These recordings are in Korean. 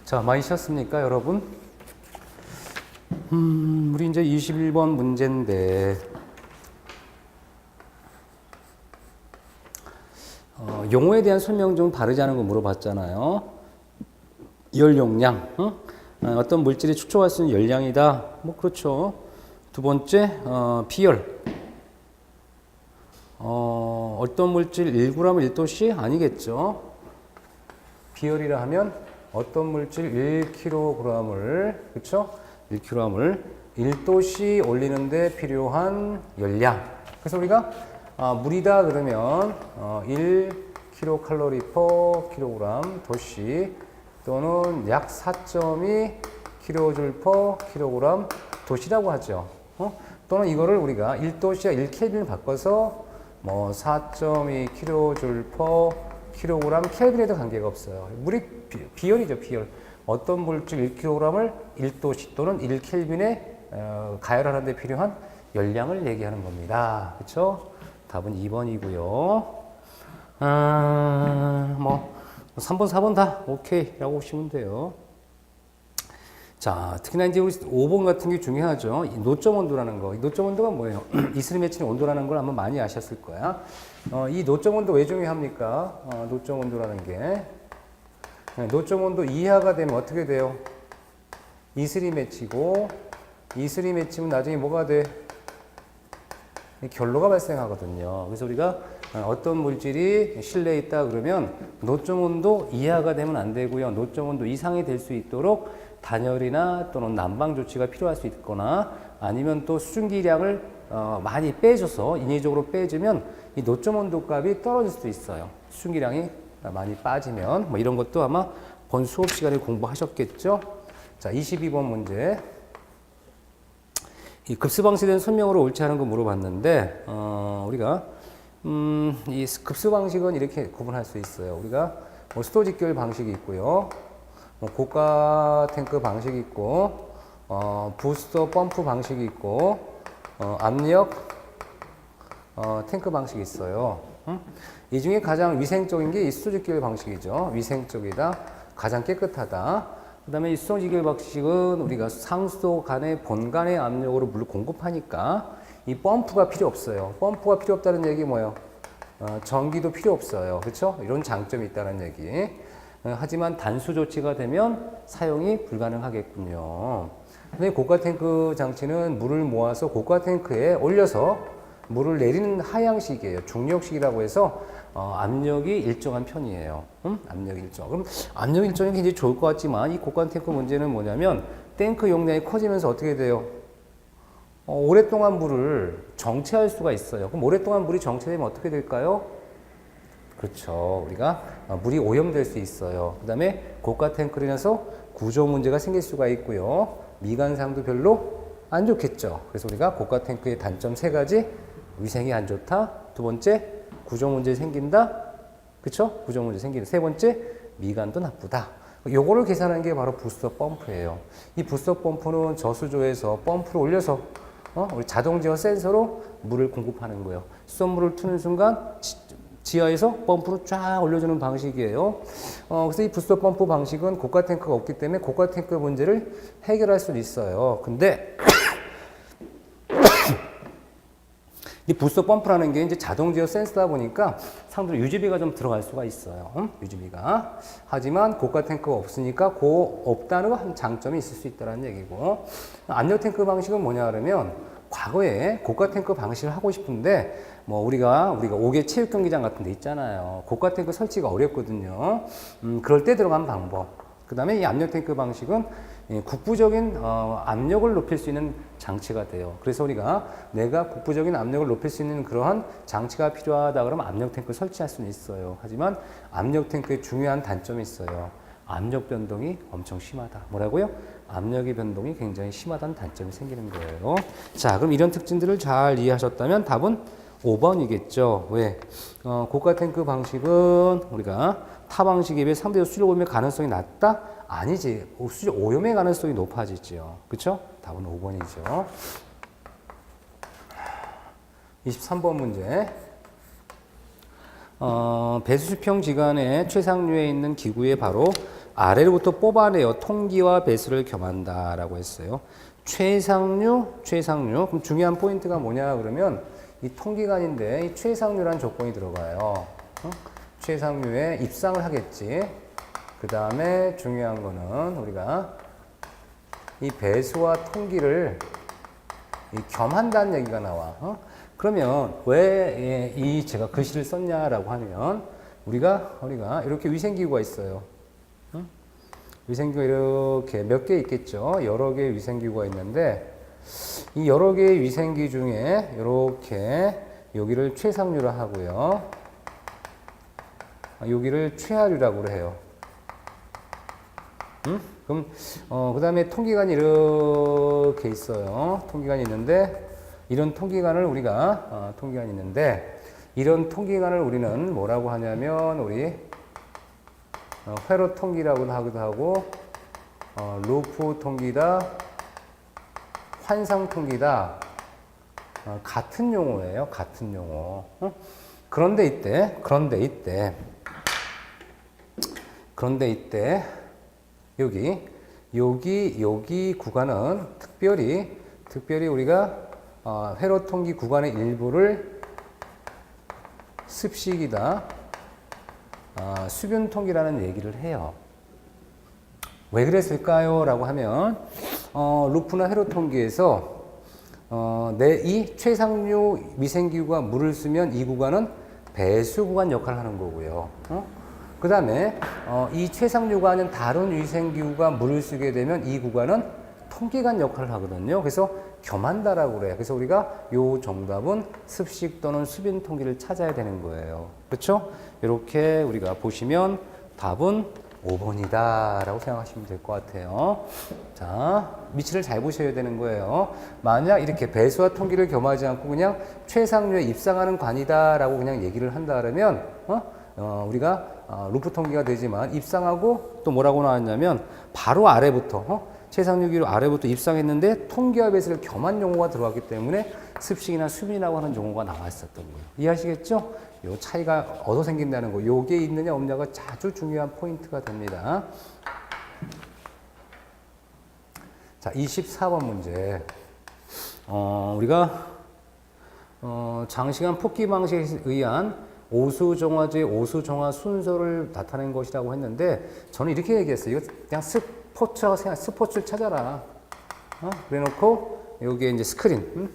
자, 많이 쉬었습니까, 여러분? 우리 이제 21번 문제인데, 용어에 대한 설명 좀 바르지 않은 거 물어봤잖아요. 열 용량, 어떤 물질이 축적할 수 있는 열량이다. 뭐 그렇죠. 두 번째, 비열. 어떤 물질 1g을 1도씨 아니겠죠. 비열이라 하면 어떤 물질 1kg을, 그렇죠? 1kg을 1도씨 올리는데 필요한 열량. 그래서 우리가 물이다 그러면 1kcal per kg 도씨 또는 약 4.2 kJ per kg 도씨라고 하죠. 또는 이거를 우리가 1도씨와 1켈빈을 바꿔서 뭐 4.2 kJ per kg 켈빈에도 관계가 없어요. 물이 비열이죠, 비열. 어떤 물질 1kg을 1도씨 또는 1켈빈에 가열하는 데 필요한 열량을 얘기하는 겁니다. 그렇죠? 답은 2번이고요. 뭐 3번, 4번 다 오케이 라고 보시면 돼요. 자, 특히나 이제 우리 5번 같은 게 중요하죠. 이 노점 온도라는 거. 이 노점 온도가 뭐예요? 이슬이 맺히는 온도라는 걸 아마 많이 아셨을 거야. 이 노점 온도 왜 중요합니까? 노점 온도라는 게. 노점 온도 이하가 되면 어떻게 돼요? 이슬이 맺히고, 이슬이 맺히면 나중에 뭐가 돼? 결로가 발생하거든요. 그래서 우리가 어떤 물질이 실내에 있다 그러면 노점 온도 이하가 되면 안 되고요. 노점 온도 이상이 될 수 있도록 단열이나 또는 난방 조치가 필요할 수 있거나 아니면 또 수증기량을 많이 빼줘서 인위적으로 빼주면 이 노점 온도 값이 떨어질 수도 있어요. 수증기량이 많이 빠지면 뭐 이런 것도 아마 본 수업 시간에 공부하셨겠죠. 자, 22번 문제. 이 급수 방식에 대한 설명으로 옳지 않은 거 물어봤는데 우리가 이 급수 방식은 이렇게 구분할 수 있어요. 우리가 뭐 수도 직결 방식이 있고요. 뭐 고가 탱크 방식이 있고 부스터 펌프 방식이 있고 압력 탱크 방식이 있어요. 이 중에 가장 위생적인 게 이 수도 직결 방식이죠. 위생적이다, 가장 깨끗하다. 그 다음에 이 수도 직결 방식은 우리가 상수도 간의 본간의 압력으로 물을 공급하니까 이 펌프가 필요 없어요. 펌프가 필요 없다는 얘기 뭐예요? 전기도 필요 없어요. 그렇죠? 이런 장점이 있다는 얘기. 하지만 단수 조치가 되면 사용이 불가능하겠군요. 근데 고가 탱크 장치는 물을 모아서 고가 탱크에 올려서 물을 내리는 하향식이에요. 중력식이라고 해서 압력이 일정한 편이에요. 압력이 일정. 그럼 압력 일정이 굉장히 좋을 것 같지만 이 고가 탱크 문제는 뭐냐면 탱크 용량이 커지면서 어떻게 돼요? 오랫동안 물을 정체할 수가 있어요. 그럼 오랫동안 물이 정체되면 어떻게 될까요? 그렇죠. 우리가 물이 오염될 수 있어요. 그 다음에 고가 탱크로 인해서 구조 문제가 생길 수가 있고요. 미관상도 별로 안 좋겠죠. 그래서 우리가 고가 탱크의 단점 세 가지. 위생이 안 좋다. 두 번째, 구조 문제 생긴다. 그렇죠? 구조 문제 생긴다. 세 번째, 미관도 나쁘다. 요거를 계산하는 게 바로 부스터 펌프예요. 이 부스터 펌프는 저수조에서 펌프를 올려서 우리 자동 제어 센서로 물을 공급하는 거예요. 수돗물을 트는 순간 지하에서 펌프로 쫙 올려주는 방식이에요. 그래서 이 부스터 펌프 방식은 고가 탱크가 없기 때문에 고가 탱크 문제를 해결할 수는 있어요. 근데 이 부스터 펌프라는 게 이제 자동 제어 센서다 보니까 상대로 유지비가 좀 들어갈 수가 있어요. 유지비가. 하지만 고가 탱크가 없으니까 없다는 거 한 장점이 있을 수 있다는 얘기고. 압력 탱크 방식은 뭐냐 그러면 과거에 고가 탱크 방식을 하고 싶은데 뭐 우리가 5개 체육 경기장 같은 데 있잖아요. 고가 탱크 설치가 어렵거든요. 그럴 때 들어간 방법. 그 다음에 이 압력 탱크 방식은 국부적인 압력을 높일 수 있는 장치가 돼요. 그래서 우리가 내가 국부적인 압력을 높일 수 있는 그러한 장치가 필요하다 그러면 압력 탱크 설치할 수는 있어요. 하지만 압력 탱크의 중요한 단점이 있어요. 압력 변동이 엄청 심하다. 뭐라고요? 압력의 변동이 굉장히 심하다는 단점이 생기는 거예요. 자, 그럼 이런 특징들을 잘 이해하셨다면 답은 5번이겠죠. 왜? 고가 탱크 방식은 우리가 타 방식에 비해 상대적 수질 오염의 가능성이 낮다? 아니지. 수질 오염의 가능성이 높아지죠. 그렇죠? 답은 5번이죠. 23번 문제. 배수수평 지간에 최상류에 있는 기구에 바로 아래로부터 뽑아내어 통기와 배수를 겸한다라고 했어요. 최상류. 그럼 중요한 포인트가 뭐냐 그러면 이 통기관인데 이 최상류란 조건이 들어가요. 최상류에 입상을 하겠지. 그 다음에 중요한 거는 우리가 이 배수와 통기를 겸한다는 얘기가 나와. 그러면 왜 이 제가 글씨를 썼냐라고 하면 우리가 이렇게 위생기구가 있어요. 위생기구가 이렇게 몇 개 있겠죠. 여러 개의 위생기구가 있는데 이 여러 개의 위생기 중에 이렇게 여기를 최상류로 하고요. 여기를 최하류라고 해요. 그럼 그 다음에 통기관이 이렇게 있어요. 통기관이 있는데 이런 통기관을 우리가 통기관이 있는데 이런 통기관을 우리는 뭐라고 하냐면 우리 회로 통기라고 하기도 하고 루프 통기다, 환상 통기다, 같은 용어예요. 같은 용어. 그런데 이때 여기 구간은 특별히 우리가 회로 통기 구간의 일부를 습식이다, 수변 통기라는 얘기를 해요. 왜 그랬을까요? 라고 하면 루프나 회로 통기에서 이 최상류 위생기구가 물을 쓰면 이 구간은 배수 구간 역할을 하는 거고요. 그 다음에 이 최상류관은 다른 위생기구가 물을 쓰게 되면 이 구간은 통기관 역할을 하거든요. 그래서 겸한다라고 그래요. 그래서 우리가 요 정답은 습식 또는 수변 통기를 찾아야 되는 거예요. 그렇죠? 이렇게 우리가 보시면 답은 5번이다 라고 생각하시면 될 것 같아요. 자, 밑을 잘 보셔야 되는 거예요. 만약 이렇게 배수와 통기를 겸하지 않고 그냥 최상류에 입상하는 관이다 라고 그냥 얘기를 한다 그러면 우리가 루프 통기가 되지만 입상하고 또 뭐라고 나왔냐면 바로 아래부터 최상류기로 아래부터 입상했는데 통기와 배수를 겸한 용어가 들어갔기 때문에 습식이나 수변이라고 하는 용어가 나왔었던 거예요. 이해하시겠죠? 요 차이가 얻어 생긴다는 거, 요게 있느냐 없느냐가 아주 중요한 포인트가 됩니다. 자, 24번 문제. 우리가 장시간 폭기 방식에 의한 오수정화제의 오수정화 순서를 나타낸 것이라고 했는데 저는 이렇게 얘기했어요. 이거 그냥 스포츠를 찾아라. 그래놓고 여기에 이제 스크린.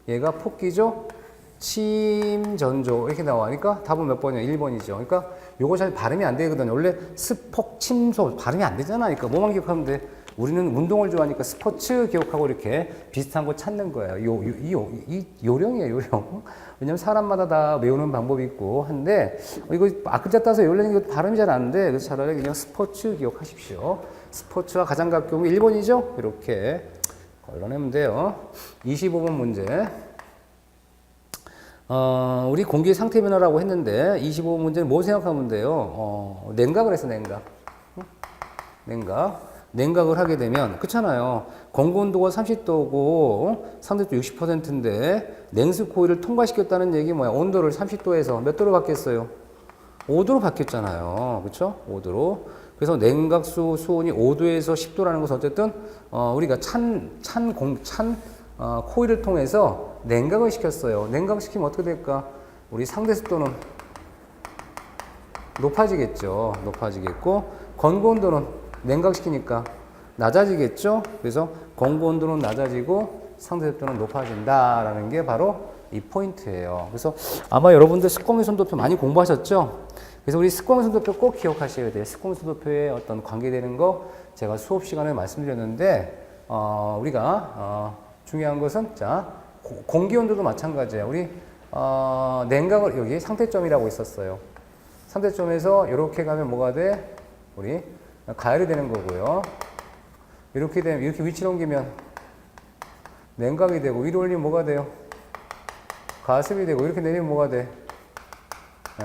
얘가 폭기죠. 침전조 이렇게 나와니까 답은 몇 번이야? 1번이죠. 그러니까 요거 잘 발음이 안 되거든요. 원래 스폭, 침소 발음이 안 되잖아. 그러니까 뭐만 기억하면 돼. 우리는 운동을 좋아하니까 스포츠 기억하고 이렇게 비슷한 거 찾는 거예요. 이 요령이에요, 요령. 왜냐면 사람마다 다 외우는 방법이 있고 한데 이거 아크자 따서 외우려는 게 발음이 잘 안 돼. 그래서 차라리 그냥 스포츠 기억하십시오. 스포츠와 가장 가까운 게 1번이죠. 이렇게 걸러내면 돼요. 25번 문제. 우리 공기 상태 변화라고 했는데 25번 문제는 뭐 생각하면 돼요? 냉각을 했어, 냉각. 냉각을 하게 되면 그렇잖아요. 공기온도가 30도고 상대도 60%인데 냉수 코일을 통과시켰다는 얘기 뭐야? 온도를 30도에서 몇 도로 바뀌었어요? 5도로 바뀌었잖아요. 그렇죠? 5도로. 그래서 냉각수 수온이 5도에서 10도라는 것은 어쨌든 우리가 찬 코일을 통해서 냉각을 시켰어요. 냉각시키면 어떻게 될까? 우리 상대 습도는 높아지겠죠. 높아지겠고 건고 온도는 냉각시키니까 낮아지겠죠. 그래서 건고 온도는 낮아지고 상대 습도는 높아진다라는 게 바로 이 포인트예요. 그래서 아마 여러분들 습공유선도표 많이 공부하셨죠? 그래서 우리 습공유선도표 꼭 기억하셔야 돼요. 습공유선도표에 어떤 관계되는 거 제가 수업 시간에 말씀드렸는데 우리가 중요한 것은 자 공기온도도 마찬가지예요. 우리 냉각을 여기 상태점이라고 있었어요. 상태점에서 이렇게 가면 뭐가 돼? 우리 가열이 되는 거고요. 이렇게 되면 이렇게 위치를 옮기면 냉각이 되고 위로 올리면 뭐가 돼요? 가습이 되고 이렇게 내리면 뭐가 돼?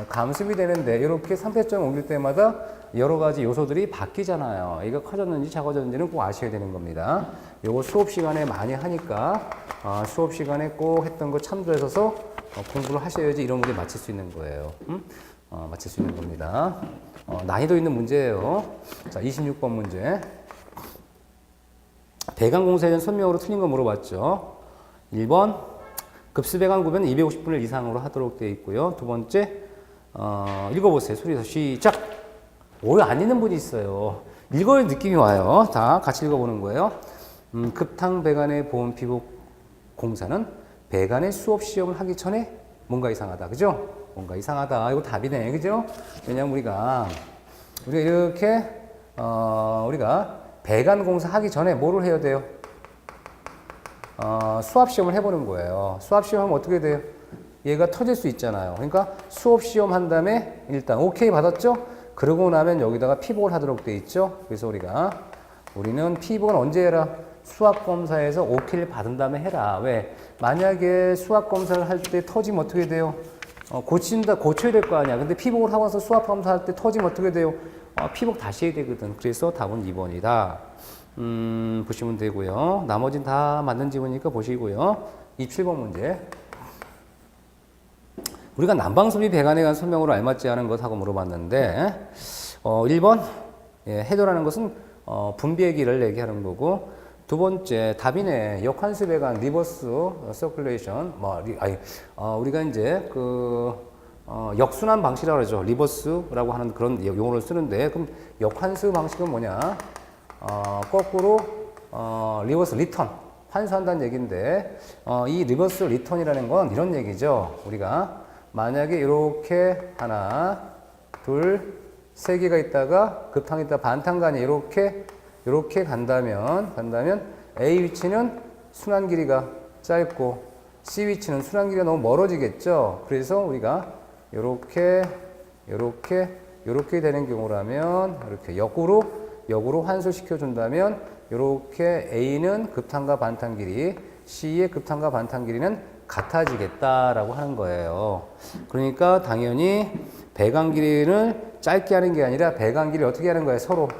감습이 되는데 이렇게 상태점 옮길 때마다 여러 가지 요소들이 바뀌잖아요. 이거 커졌는지 작아졌는지는 꼭 아셔야 되는 겁니다. 요거 수업 시간에 많이 하니까 수업 시간에 꼭 했던 거 참조해서 공부를 하셔야지 이런 문제 맞힐 수 있는 거예요. 맞출 수 있는 겁니다. 난이도 있는 문제예요. 자, 26번 문제. 배관 공사에 대한 설명으로 틀린 거 물어봤죠. 1번 급수배관 구변은 250분의 이상으로 하도록 되어 있고요. 두 번째 읽어보세요. 소리에서 시작. 오해 안 있는 분이 있어요. 읽어야 느낌이 와요. 다 같이 읽어보는 거예요. 급탕 배관의 보온 피복 공사는 배관의 수업 시험을 하기 전에 뭔가 이상하다. 그죠? 뭔가 이상하다. 이거 답이네. 그죠? 왜냐면 우리가 이렇게 우리가 배관 공사 하기 전에 뭐를 해야 돼요? 수압 시험을 해보는 거예요. 수압 시험 하면 어떻게 돼요? 얘가 터질 수 있잖아요. 그러니까 수업 시험 한 다음에 일단 오케이 받았죠? 그러고 나면 여기다가 피복을 하도록 돼 있죠. 그래서 우리는 피복은 언제 해라? 수압 검사에서 오케이를 받은 다음에 해라. 왜? 만약에 수압 검사를 할 때 터지면 어떻게 돼요? 고쳐야 될 거 아니야. 근데 피복을 하고 나서 수압 검사할 때 터지면 어떻게 돼요? 피복 다시 해야 되거든. 그래서 답은 2번이다. 보시면 되고요. 나머지는 다 맞는 지문이니까 보시고요. 27번 문제. 우리가 난방소비 배관에 관한 설명으로 알맞지 않은 것하고 물어봤는데 1번 해도라는 것은 분비기를 얘기하는 거고, 두 번째 답이네. 역환수 배관 리버스 서큘레이션 우리가 이제 역순환 방식이라고 그러죠. 리버스라고 하는 그런 용어를 쓰는데, 그럼 역환수 방식은 뭐냐? 거꾸로 리버스 리턴 환수한다는 얘기인데, 이 리버스 리턴이라는 건 이런 얘기죠. 우리가 만약에 이렇게 하나, 둘, 세 개가 있다가 급탕 있다 반탕간이 이렇게 간다면 A 위치는 순환 길이가 짧고 C 위치는 순환 길이가 너무 멀어지겠죠. 그래서 우리가 이렇게 되는 경우라면 이렇게 역으로 환수시켜 준다면 이렇게 A는 급탕과 반탕 길이, C의 급탕과 반탕 길이는 같아지겠다라고 하는 거예요. 그러니까 당연히 배관 길이를 짧게 하는 게 아니라 배관 길이를 어떻게 하는 거예요? 서로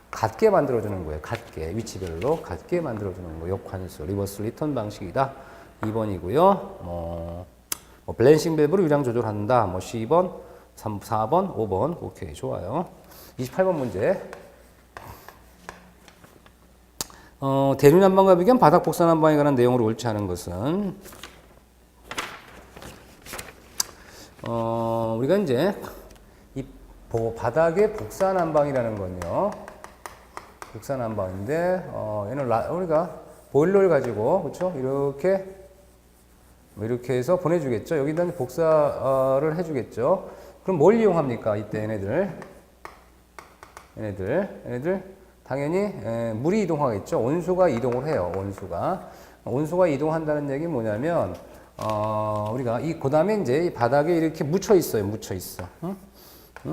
같게 만들어주는 거예요. 같게, 위치별로 같게 만들어주는 거예요. 역환수, 리버스 리턴 방식이다. 2번이고요. 밸런싱 밸브로 유량 조절한다. 12번, 3, 4번, 5번. 오케이, 좋아요. 28번 문제. 대류 난방과 비견 바닥 복사 난방에 관한 내용으로 옳지 않은 것은 우리가 이제 이 바닥의 복사 난방이라는 건요. 복사 난방인데 얘는 우리가 보일러를 가지고 그렇죠? 이렇게 해서 보내주겠죠. 여기다 복사를 해주겠죠. 그럼 뭘 이용합니까? 이때 얘네들 당연히 물이 이동하겠죠. 온수가 이동을 해요. 온수가 이동한다는 얘기는 뭐냐면 우리가 그다음에 이제 이 바닥에 이렇게 묻혀 있어. 응?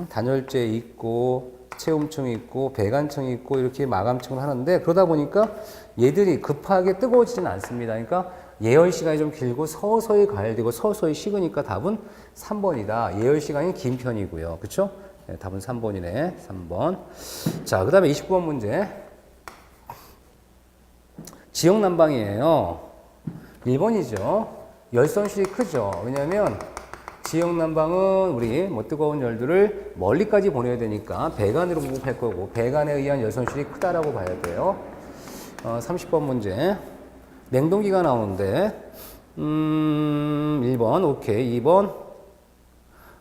단열재 있고 체온층이 있고 배관층이 있고 이렇게 마감층을 하는데, 그러다 보니까 얘들이 급하게 뜨거워지지는 않습니다. 그러니까 예열 시간이 좀 길고 서서히 가열되고 서서히 식으니까 답은 3번이다. 예열 시간이 긴 편이고요. 그렇죠? 네, 답은 3번이네. 3번. 자, 그 다음에 29번 문제. 지역 난방이에요. 1번이죠. 열선실이 크죠. 왜냐면 지역 난방은 우리 뜨거운 열들을 멀리까지 보내야 되니까 배관으로 공급할 거고, 배관에 의한 열선실이 크다라고 봐야 돼요. 30번 문제. 냉동기가 나오는데 1번 오케이. 2번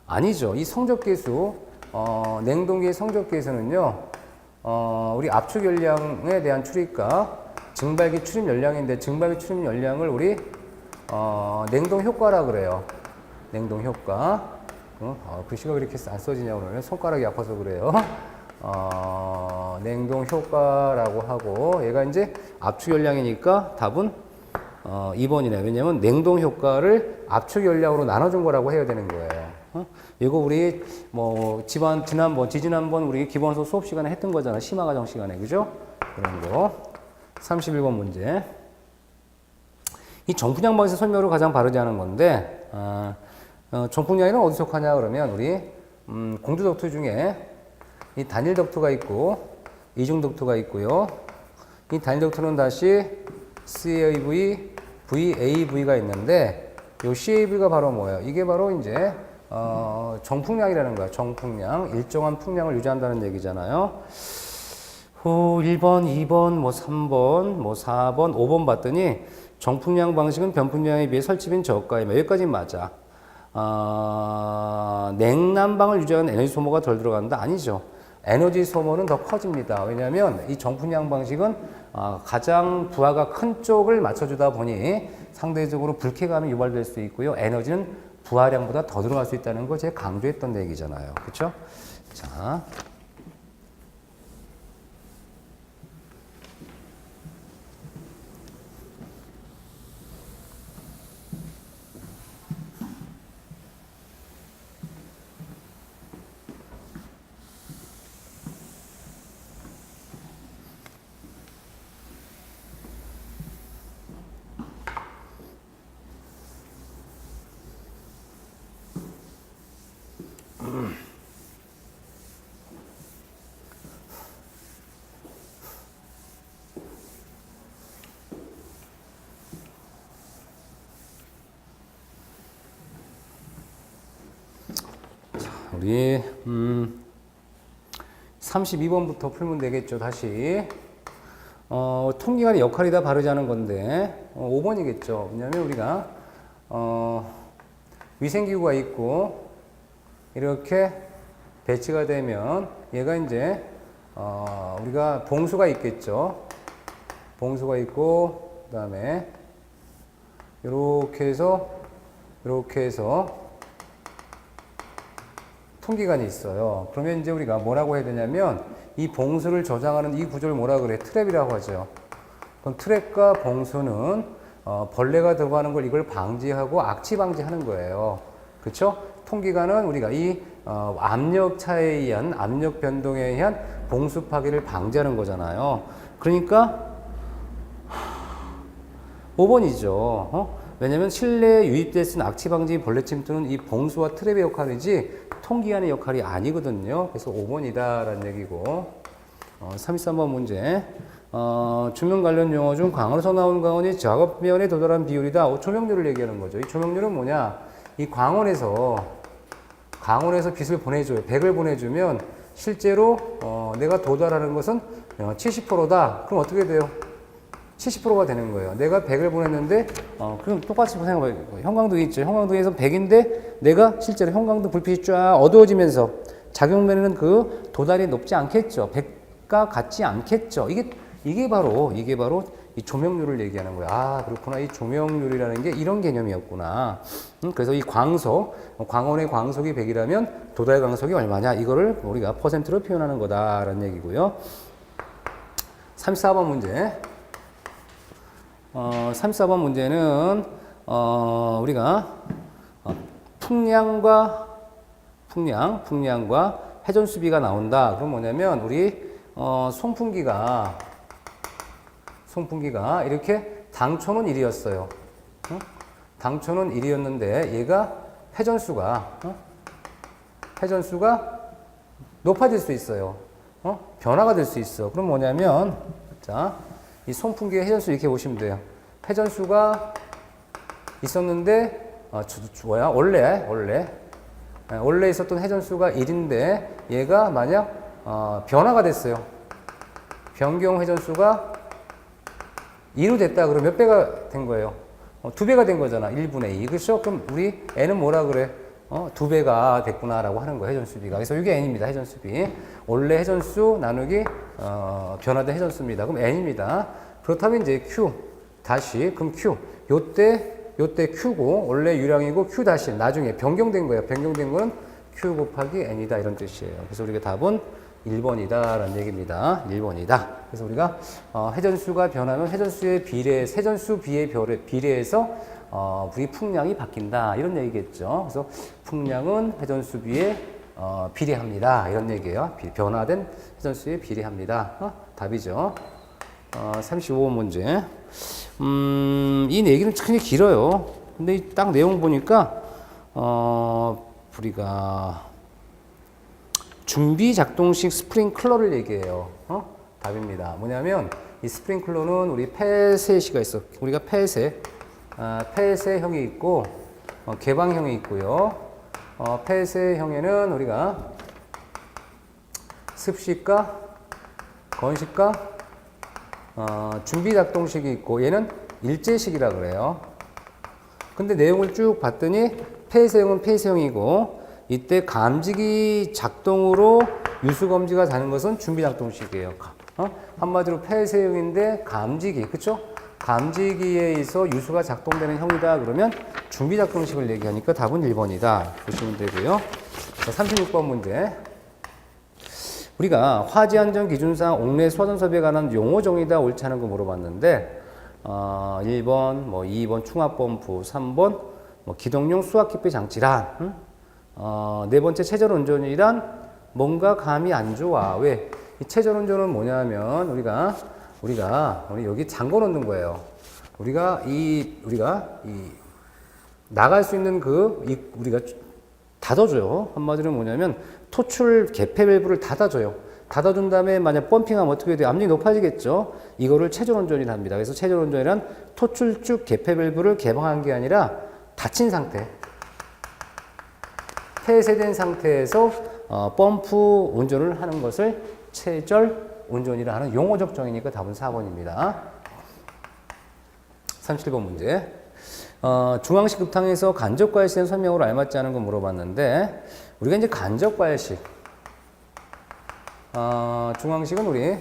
아니죠. 이 성적계수 냉동기의 성적계에서는요, 우리 압축 열량에 대한 출입과 증발기 출입 열량인데, 증발기 출입 열량을 우리 냉동 효과라 그래요. 냉동 효과. 글씨가 그렇게 안 써지냐 오늘. 손가락이 아파서 그래요. 냉동 효과라고 하고, 얘가 이제 압축 열량이니까 답은 2번이네. 왜냐면 냉동 효과를 압축 열량으로 나눠준 거라고 해야 되는 거예요. 이거 우리 지지난번 우리 기본서 수업 시간에 했던 거잖아. 심화과정 시간에. 그죠? 그런 거. 31번 문제. 이 정풍량방에서 설명으로 가장 바르지 않은 건데, 정풍량에는 어디서 속하냐 그러면 우리 공조 덕트 중에 이 단일 덕트가 있고 이중 덕트가 있고요. 이 단일 덕트는 다시 CAV, VAV가 있는데, 이 CAV가 바로 뭐예요? 이게 바로 이제 정풍량이라는 거야. 정풍량. 일정한 풍량을 유지한다는 얘기잖아요. 1번, 2번, 뭐 3번, 뭐 4번, 5번 봤더니 정풍량 방식은 변풍량에 비해 설치빈 저가임. 여기까지 맞아. 냉난방을 유지하는 에너지 소모가 덜 들어간다? 아니죠. 에너지 소모는 더 커집니다. 왜냐하면 이 정풍량 방식은 가장 부하가 큰 쪽을 맞춰주다 보니 상대적으로 불쾌감이 유발될 수 있고요. 에너지는 부하량보다 더 들어갈 수 있다는 거 제가 강조했던 얘기잖아요. 그렇죠? 자. 우리 32번부터 풀면 되겠죠. 다시 통기관의 역할이 다 바르자는 건데 5번이겠죠. 왜냐하면 우리가 위생기구가 있고 이렇게 배치가 되면 얘가 이제 우리가 봉수가 있겠죠. 봉수가 있고 그다음에 이렇게 해서 통기관이 있어요. 그러면 이제 우리가 뭐라고 해야 되냐면 이 봉수를 저장하는 이 구조를 뭐라 그래? 트랩이라고 하죠. 그럼 트랩과 봉수는 벌레가 들어가는 걸 이걸 방지하고 악취 방지하는 거예요. 그렇죠? 통기관은 우리가 이 압력 차에 의한 압력 변동에 의한 봉수 파괴를 방지하는 거잖아요. 그러니까 5번이죠. 왜냐면 실내에 유입될 수 있는 악취 방지 벌레 침투는 이 봉수와 트랩의 역할이지 통기관의 역할이 아니거든요. 그래서 5번이다라는 얘기고. 33번 문제. 조명 관련 용어 중 광원에서 나온 광원이 작업면에 도달한 비율이다. 조명률을 얘기하는 거죠. 이 조명률은 뭐냐? 이 광원에서 빛을 보내줘요. 100을 보내주면 실제로 내가 도달하는 것은 70%다. 그럼 어떻게 돼요? 70%가 되는 거예요. 내가 100을 보냈는데, 그럼 똑같이 생각해봐요. 형광등이 있죠. 형광등에서 100인데, 내가 실제로 형광등 불빛이 쫙 어두워지면서 작용면에는 그 도달이 높지 않겠죠. 100과 같지 않겠죠. 이게 바로 이 조명률을 얘기하는 거야. 아, 그렇구나. 이 조명률이라는 게 이런 개념이었구나. 그래서 이 광원의 광속이 100이라면 도달 광속이 얼마냐? 이거를 우리가 퍼센트로 표현하는 거다라는 얘기고요. 34번 문제. 34번 문제는 우리가 풍량과 회전 수비가 나온다. 그럼 뭐냐면 우리 송풍기가 이렇게 당초는 1이었어요. 당초는 1이었는데 얘가 회전수가 높아질 수 있어요. 변화가 될 수 있어. 그럼 뭐냐면 자, 이 송풍기의 회전수 이렇게 보시면 돼요. 회전수가 있었는데 원래 있었던 회전수가 1인데 얘가 만약 변화가 됐어요. 변경 회전수가 2로 됐다. 그러면 몇 배가 된 거예요? 2배가 된 거잖아. 1분의 2. 그렇죠? 그럼 우리 n은 뭐라 그래? 2배가 됐구나라고 하는 거예요. 회전수비가. 그래서 이게 n입니다. 회전수비. 원래 회전수 나누기 변화된 회전수입니다. 그럼 n입니다. 그렇다면 이제 q 그럼 q 요때 q고 원래 유량이고 q 나중에 변경된 거예요. 변경된 거는 q 곱하기 n이다 이런 뜻이에요. 그래서 우리가 답은 1번이다라는 얘기입니다. 1번이다. 그래서 우리가 회전수가 변하면 회전수 비에 비례해서 우리 풍량이 바뀐다 이런 얘기겠죠. 그래서 풍량은 회전수 비에 비례합니다. 이런 얘기예요. 변화된 회전수에 비례합니다. 답이죠. 35번 문제. 이 얘기는 굉장히 길어요. 근데 딱 내용 보니까 우리가 준비 작동식 스프링클러를 얘기해요. 답입니다. 뭐냐면 이 스프링클러는 우리 폐쇄시가 있어. 우리가 폐쇄형이 있고 개방형이 있고요. 폐쇄형에는 우리가 습식과 건식과 준비작동식이 있고 얘는 일제식이라 그래요. 근데 내용을 쭉 봤더니 폐쇄형은 폐쇄형이고 이때 감지기 작동으로 유수검지가 되는 것은 준비작동식이에요. 한마디로 폐쇄형인데 감지기, 그쵸? 감지기에 있어 유수가 작동되는 형이다 그러면 준비작동식을 얘기하니까 답은 1번이다 보시면 되고요. 자, 36번 문제. 우리가 화재안전기준상 옥내 소화전섭에 관한 용어 정의다 옳지 않은 거 물어봤는데 1번, 2번 충압펌프, 3번 기동용 수압기피 장치란 네 번째 체절운전이란 뭔가 감이 안 좋아. 왜? 이 체절운전은 뭐냐면 우리가 여기 잠궈 놓는 거예요. 우리가 나갈 수 있는 우리가 닫아줘요. 한마디로 뭐냐면 토출 개폐 밸브를 닫아줘요. 닫아준 다음에 만약 펌핑하면 어떻게 돼요? 압력이 높아지겠죠. 이거를 체절운전이라 합니다. 그래서 체절운전이란 토출축 개폐 밸브를 개방한 게 아니라 닫힌 상태, 폐쇄된 상태에서 펌프 운전을 하는 것을 체절운전이라 하는 용어적 정의니까 답은 4번입니다. 37번 문제. 중앙식 급탕에서 간접과열식에 대한 설명으로 알맞지 않은 거 물어봤는데 우리가 이제 간접과열식 중앙식은 우리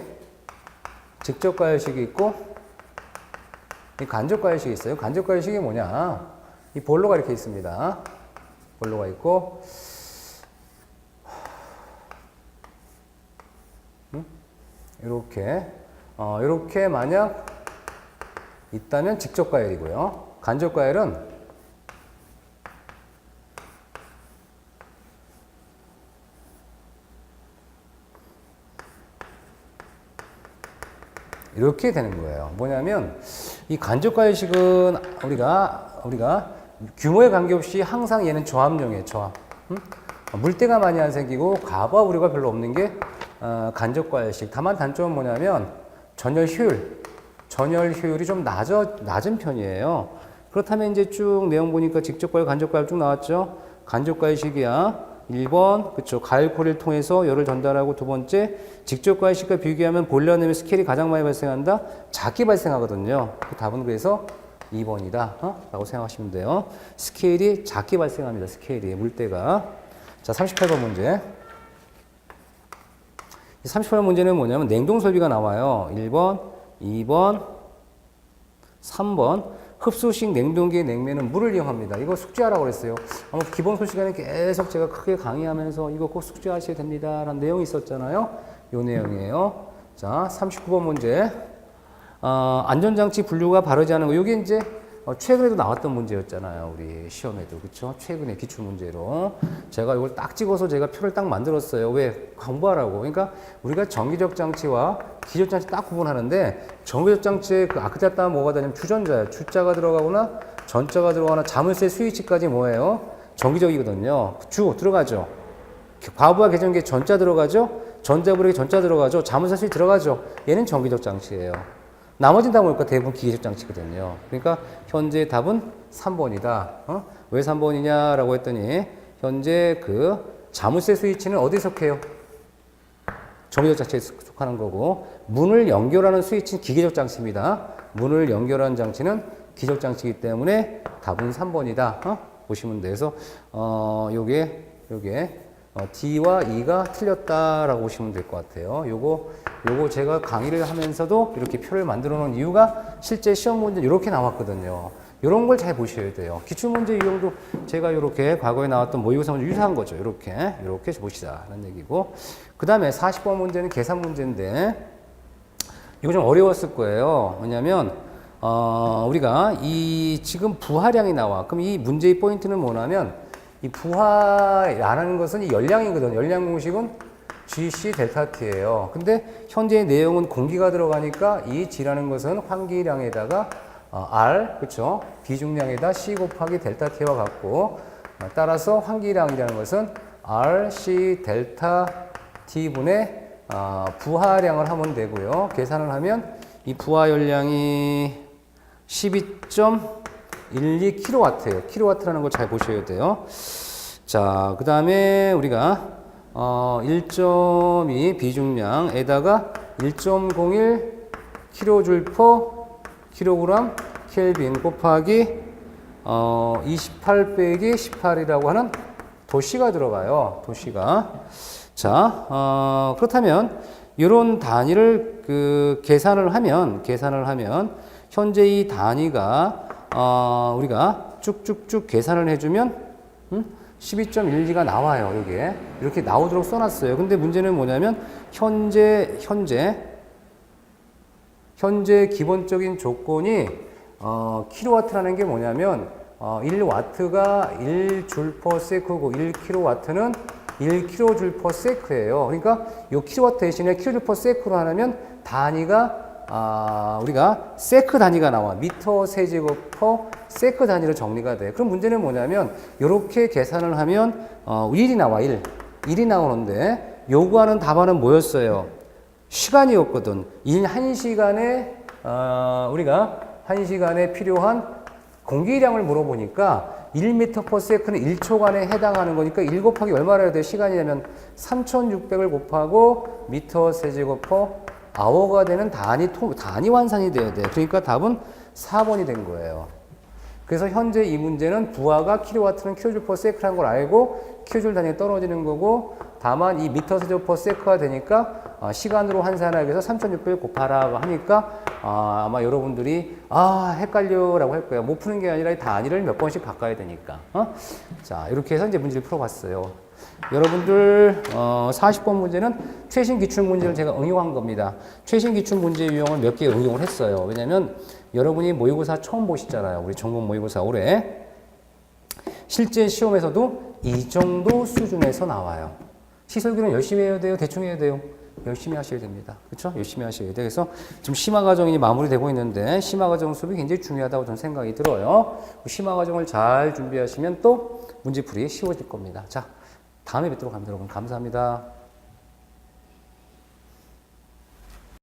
직접과열식이 있고 이 간접과열식이 있어요. 간접과열식이 뭐냐? 이 볼로가 이렇게 있습니다. 볼로가 있고 이렇게 만약 있다면 직접과열이고요. 간접과열은 이렇게 되는 거예요. 뭐냐면 이 간접과열식은 우리가 규모에 관계없이 항상 얘는 저압용이에요. 저압. 물때가 많이 안 생기고 과부하 우려가 별로 없는 게 간접과열식. 다만 단점은 뭐냐면 전열 효율이 좀 낮은 편이에요. 그렇다면 이제 쭉 내용 보니까 직접과열, 간접과열 쭉 나왔죠. 간접과열식이야. 1번, 그쵸. 가열코를 통해서 열을 전달하고 두 번째, 직접과열식과 비교하면 보일러 내면 스케일이 가장 많이 발생한다? 작게 발생하거든요. 그 답은 그래서 2번이다. 라고 생각하시면 돼요. 스케일이 작게 발생합니다. 스케일이, 물때가. 자, 38번 문제. 38번 문제는 뭐냐면 냉동 설비가 나와요. 1번, 2번, 3번. 흡수식 냉동기의 냉매는 물을 이용합니다. 이거 숙제하라고 그랬어요. 아마 기본 수업 시간에 계속 제가 크게 강의하면서 이거 꼭 숙제하셔야 됩니다. 라는 내용이 있었잖아요. 요 내용이에요. 자, 39번 문제. 안전장치 분류가 바르지 않은 거. 이게 이제 최근에도 나왔던 문제였잖아요. 우리 시험에도. 그쵸? 최근에 기출문제로. 제가 이걸 딱 찍어서 제가 표를 딱 만들었어요. 왜? 공부하라고. 그러니까 우리가 정기적 장치와 기적 장치 딱 구분하는데 정기적 장치에 그 아크자 따면 뭐가 되냐면 주전자예요. 주자가 들어가거나 전자가 들어가거나 자물쇠 스위치까지 뭐예요? 정기적이거든요. 주 들어가죠. 과부하 계전기에 전자 들어가죠. 전자불에 전자 들어가죠. 자물쇠 스위치 들어가죠. 얘는 정기적 장치예요. 나머지는 다 뭘까? 대부분 기계적 장치거든요. 그러니까 현재 답은 3번이다. 왜 3번이냐라고 했더니 현재 그 자물쇠 스위치는 어디에 속해요? 정기적 장치에 속하는 거고 문을 연결하는 스위치는 기계적 장치입니다. 문을 연결하는 장치는 기계적 장치이기 때문에 답은 3번이다. 보시면 돼서 요게 D와 E가 틀렸다라고 보시면 될 것 같아요. 요거 제가 강의를 하면서도 이렇게 표를 만들어 놓은 이유가 실제 시험 문제 이렇게 나왔거든요. 이런 걸 잘 보셔야 돼요. 기출문제 유형도 제가 이렇게 과거에 나왔던 모의고사 문제 유사한 거죠. 이렇게 보시자라는 얘기고. 그 다음에 40번 문제는 계산 문제인데 이거 좀 어려웠을 거예요. 왜냐면 우리가 이 지금 부하량이 나와. 그럼 이 문제의 포인트는 뭐냐면 이 부하라는 것은 이 열량이거든요. 열량 공식은 GC 델타 T예요. 근데 현재의 내용은 공기가 들어가니까 이 G라는 것은 환기량에다가 R, 그렇죠? 비중량에다 C 곱하기 델타 T와 같고 따라서 환기량이라는 것은 R, C 델타 T분의 부하량을 하면 되고요. 계산을 하면 이 부하 열량이 12.12kW예요. 킬로와트라는 걸 잘 보셔야 돼요. 자, 그 다음에 우리가 1.2 비중량에다가 1.01 kJ kg 켈빈 곱하기 28 빼기 18이라고 하는 도씨가 들어가요. 도씨가. 자, 그렇다면 이런 단위를 계산을 하면 현재 이 단위가 우리가 쭉쭉쭉 계산을 해주면 12.12가 나와요. 여기에 이렇게 나오도록 써놨어요. 근데 문제는 뭐냐면 현재 기본적인 조건이 킬로와트라는 게 뭐냐면 1와트가 1줄 퍼 세크고 1킬로와트는 1kJ per sec예요. 그러니까 이 킬로와트 대신에 kJ per sec로 하면 단위가 우리가 세크 단위가 나와. 미터 세제곱 퍼 세크 단위로 정리가 돼. 그럼 문제는 뭐냐면 이렇게 계산을 하면 1이 나와. 1이 나오는데 요구하는 답안은 뭐였어요? 시간이었거든. 1시간에 우리가 1시간에 필요한 공기량을 물어보니까 1m per sec는 1초간에 해당하는 거니까 1 곱하기 얼마나 해야 돼? 시간이냐면 3600을 곱하고 미터 세제곱 per hour가 되는 단위 환산이 돼야 돼. 그러니까 답은 4번이 된 거예요. 그래서 현재 이 문제는 부하가 킬로와트는 kJ per sec라는 걸 알고 kJ 단위에 떨어지는 거고, 다만 이 미터 세제곱 per sec가 되니까 시간으로 환산하기 위해서 3600 곱하라고 하니까 아마 여러분들이 헷갈려 라고 할 거예요. 못 푸는 게 아니라 이 단위를 몇 번씩 바꿔야 되니까. 자, 이렇게 해서 이제 문제를 풀어봤어요. 여러분들 40번 문제는 최신 기출 문제를 제가 응용한 겁니다. 최신 기출 문제 유형을 몇 개 응용을 했어요. 왜냐면 여러분이 모의고사 처음 보시잖아요. 우리 전국 모의고사 올해. 실제 시험에서도 이 정도 수준에서 나와요. 시설교는 열심히 해야 돼요? 대충 해야 돼요? 열심히 하셔야 됩니다. 그렇죠? 열심히 하셔야 돼요. 그래서 지금 심화과정이 마무리되고 있는데 심화과정 수업이 굉장히 중요하다고 저는 생각이 들어요. 심화과정을 잘 준비하시면 또 문제풀이 쉬워질 겁니다. 자, 다음에 뵙도록 합니다. 여러분 감사합니다.